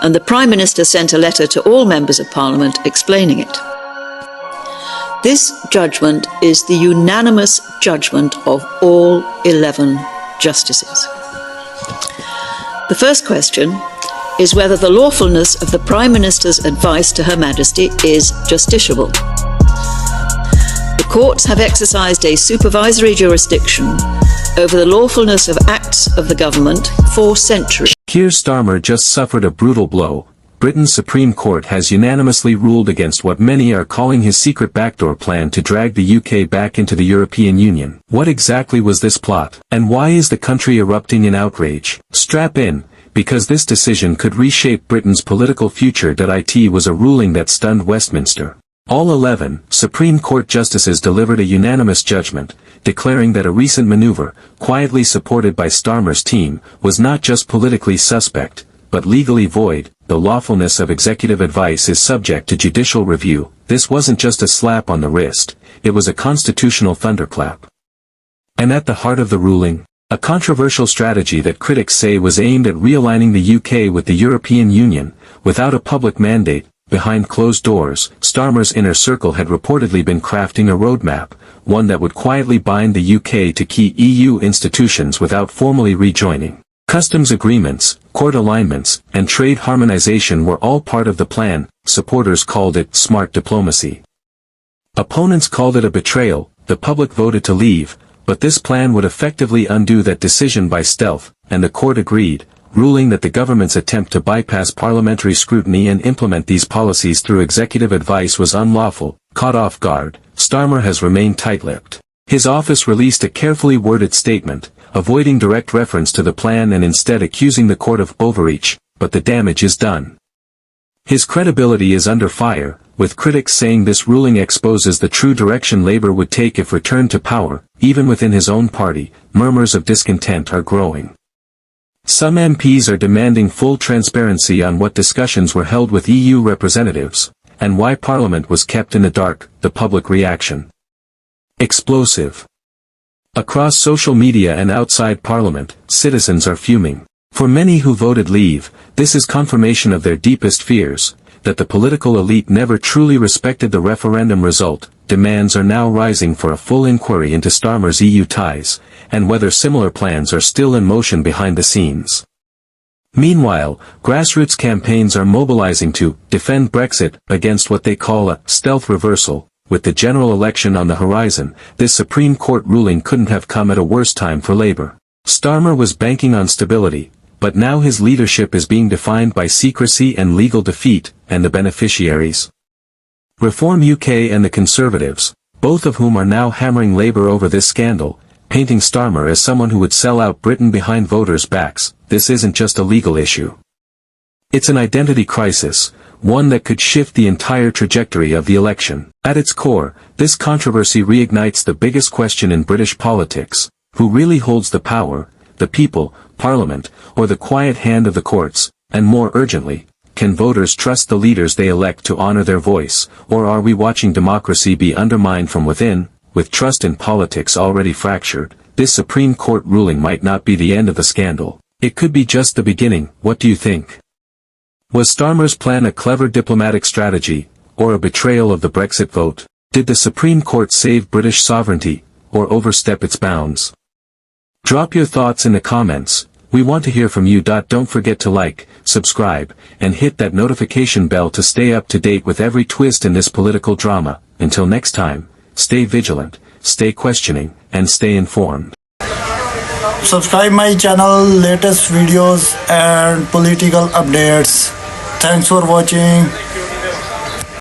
and the Prime Minister sent a letter to all members of Parliament explaining it. This judgment is the unanimous judgment of all 11 justices. The first question is whether the lawfulness of the Prime Minister's advice to Her Majesty is justiciable. The courts have exercised a supervisory jurisdiction over the lawfulness of acts of the government for centuries. Keir Starmer just suffered a brutal blow. Britain's Supreme Court has unanimously ruled against what many are calling his secret backdoor plan to drag the UK back into the European Union. What exactly was this plot? And why is the country erupting in outrage? Strap in, because this decision could reshape Britain's political future. It was a ruling that stunned Westminster. All 11 Supreme Court justices delivered a unanimous judgment, declaring that a recent maneuver, quietly supported by Starmer's team, was not just politically suspect, but legally void. The lawfulness of executive advice is subject to judicial review. This wasn't just a slap on the wrist, it was a constitutional thunderclap. And at the heart of the ruling, a controversial strategy that critics say was aimed at realigning the UK with the European Union, without a public mandate. Behind closed doors, Starmer's inner circle had reportedly been crafting a roadmap, one that would quietly bind the UK to key EU institutions without formally rejoining. Customs agreements, court alignments, and trade harmonization were all part of the plan. Supporters called it smart diplomacy. Opponents called it a betrayal. The public voted to leave, but this plan would effectively undo that decision by stealth, and the court agreed, ruling that the government's attempt to bypass parliamentary scrutiny and implement these policies through executive advice was unlawful. Caught off guard, Starmer has remained tight-lipped. His office released a carefully worded statement, avoiding direct reference to the plan and instead accusing the court of overreach, but the damage is done. His credibility is under fire, with critics saying this ruling exposes the true direction Labour would take if returned to power. Even within his own party, murmurs of discontent are growing. Some MPs are demanding full transparency on what discussions were held with EU representatives, and why Parliament was kept in the dark. The public reaction. Explosive. Across social media and outside Parliament, citizens are fuming. For many who voted leave, this is confirmation of their deepest fears, that the political elite never truly respected the referendum result. Demands are now rising for a full inquiry into Starmer's EU ties, and whether similar plans are still in motion behind the scenes. Meanwhile, grassroots campaigns are mobilizing to defend Brexit against what they call a stealth reversal. With the general election on the horizon, this Supreme Court ruling couldn't have come at a worse time for Labour. Starmer was banking on stability, but now his leadership is being defined by secrecy and legal defeat, and the beneficiaries. Reform UK and the Conservatives, both of whom are now hammering Labour over this scandal, painting Starmer as someone who would sell out Britain behind voters' backs. This isn't just a legal issue. It's an identity crisis, one that could shift the entire trajectory of the election. At its core, this controversy reignites the biggest question in British politics: who really holds the power, the people, Parliament, or the quiet hand of the courts? And more urgently, can voters trust the leaders they elect to honor their voice, or are we watching democracy be undermined from within? With trust in politics already fractured, this Supreme Court ruling might not be the end of the scandal. It could be just the beginning. What do you think? Was Starmer's plan a clever diplomatic strategy, or a betrayal of the Brexit vote? Did the Supreme Court save British sovereignty, or overstep its bounds? Drop your thoughts in the comments. We want to hear from you. Don't forget to like, subscribe, and hit that notification bell to stay up to date with every twist in this political drama. Until next time, stay vigilant, stay questioning, and stay informed. Subscribe my channel, latest videos and political updates. Thanks for watching.